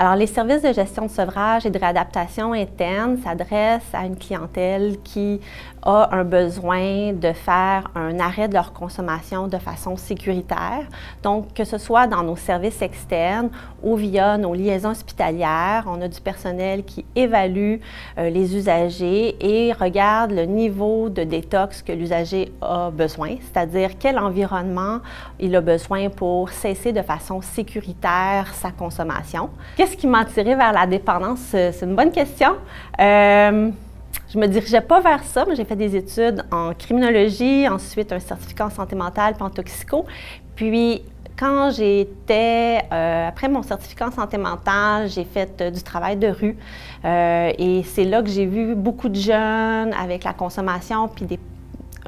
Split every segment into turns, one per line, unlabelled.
Alors, les services de gestion de sevrage et de réadaptation interne s'adressent à une clientèle qui a un besoin de faire un arrêt de leur consommation de façon sécuritaire. Donc, que ce soit dans nos services externes ou via nos liaisons hospitalières, on a du personnel qui évalue les usagers et regarde le niveau de détox que l'usager a besoin, c'est-à-dire quel environnement il a besoin pour cesser de façon sécuritaire sa consommation. Qu'est-ce qui m'a attirée vers la dépendance? C'est une bonne question. Je ne me dirigeais pas vers ça, mais j'ai fait des études en criminologie, ensuite un certificat en santé mentale puis en toxico. Puis, quand j'étais, après mon certificat en santé mentale, j'ai fait du travail de rue. Et c'est là que j'ai vu beaucoup de jeunes avec la consommation puis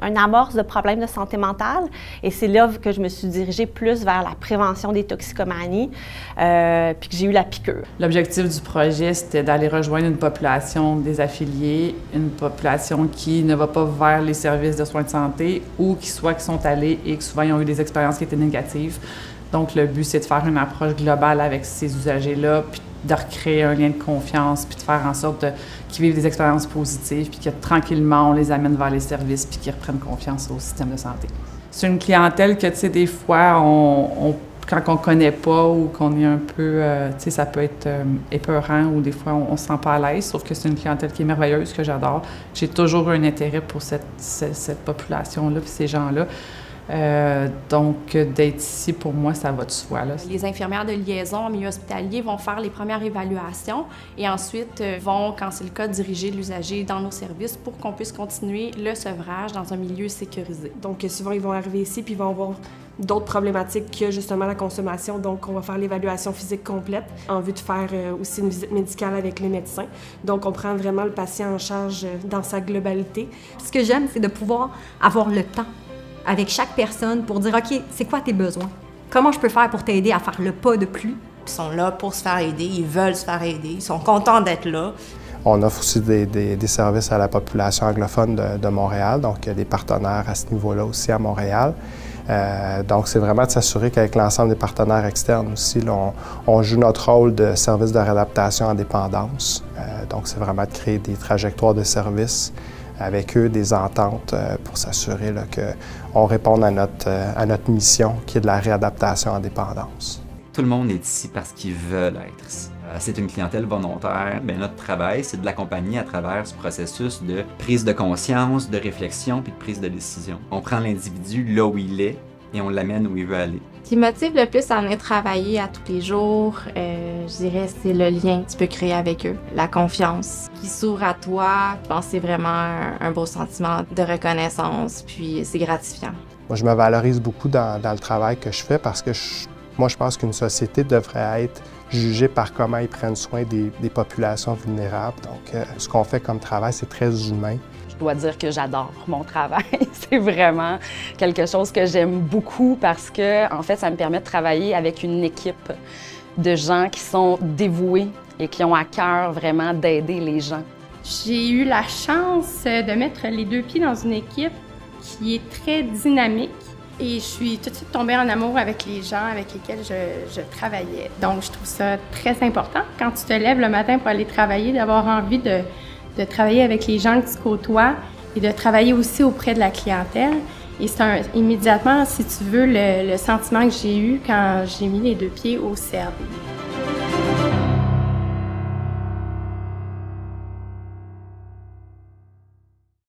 une amorce de problèmes de santé mentale. Et c'est là que je me suis dirigée plus vers la prévention des toxicomanies, puis que j'ai eu la piqûre.
L'objectif du projet, c'était d'aller rejoindre une population désaffiliée, une population qui ne va pas vers les services de soins de santé ou qui sont allés et que souvent ils ont eu des expériences qui étaient négatives. Donc, le but, c'est de faire une approche globale avec ces usagers-là, puis de recréer un lien de confiance, puis de faire en sorte qu'ils vivent des expériences positives, puis que tranquillement, on les amène vers les services, puis qu'ils reprennent confiance au système de santé. C'est une clientèle que, tu sais, des fois, quand on ne connaît pas ou qu'on est un peu, tu sais, ça peut être épeurant ou des fois, on ne se sent pas à l'aise, sauf que c'est une clientèle qui est merveilleuse, que j'adore. J'ai toujours eu un intérêt pour cette population-là, puis ces gens-là. Donc, d'être ici, pour moi, ça va de soi. Là.
Les infirmières de liaison en milieu hospitalier vont faire les premières évaluations et ensuite vont, quand c'est le cas, diriger l'usager dans nos services pour qu'on puisse continuer le sevrage dans un milieu sécurisé.
Donc, souvent, ils vont arriver ici puis ils vont avoir d'autres problématiques que justement la consommation. Donc, on va faire l'évaluation physique complète en vue de faire aussi une visite médicale avec le médecin. Donc, on prend vraiment le patient en charge dans sa globalité.
Ce que j'aime, c'est de pouvoir avoir le temps avec chaque personne pour dire « OK, c'est quoi tes besoins? Comment je peux faire pour t'aider à faire le pas de plus? »
Ils sont là pour se faire aider, ils veulent se faire aider, ils sont contents d'être là.
On offre aussi des services à la population anglophone de Montréal, donc il y a des partenaires à ce niveau-là aussi à Montréal. Donc, c'est vraiment de s'assurer qu'avec l'ensemble des partenaires externes aussi, là, on joue notre rôle de service de réadaptation en dépendance. Donc, c'est vraiment de créer des trajectoires de services avec eux, des ententes pour s'assurer qu'on réponde à notre mission qui est de la réadaptation en dépendance.
Tout le monde est ici parce qu'ils veulent être ici. C'est une clientèle volontaire. Bien, notre travail, c'est de l'accompagner à travers ce processus de prise de conscience, de réflexion puis de prise de décision. On prend l'individu là où il est et on l'amène où il veut aller.
Ce qui motive le plus à venir travailler à tous les jours, je dirais, c'est le lien que tu peux créer avec eux, la confiance qui s'ouvre à toi. Je pense que c'est vraiment un beau sentiment de reconnaissance, puis c'est gratifiant.
Moi, je me valorise beaucoup dans le travail que je fais parce que moi, je pense qu'une société devrait être jugée par comment ils prennent soin des populations vulnérables. Donc, ce qu'on fait comme travail, c'est très humain.
Je dois dire que j'adore mon travail. C'est vraiment quelque chose que j'aime beaucoup parce que, en fait, ça me permet de travailler avec une équipe de gens qui sont dévoués et qui ont à cœur vraiment d'aider les gens.
J'ai eu la chance de mettre les deux pieds dans une équipe qui est très dynamique et je suis tout de suite tombée en amour avec les gens avec lesquels je travaillais. Donc, je trouve ça très important quand tu te lèves le matin pour aller travailler, d'avoir envie de travailler avec les gens que tu côtoies et de travailler aussi auprès de la clientèle. Et c'est immédiatement, si tu veux, le sentiment que j'ai eu quand j'ai mis les deux pieds au CRD.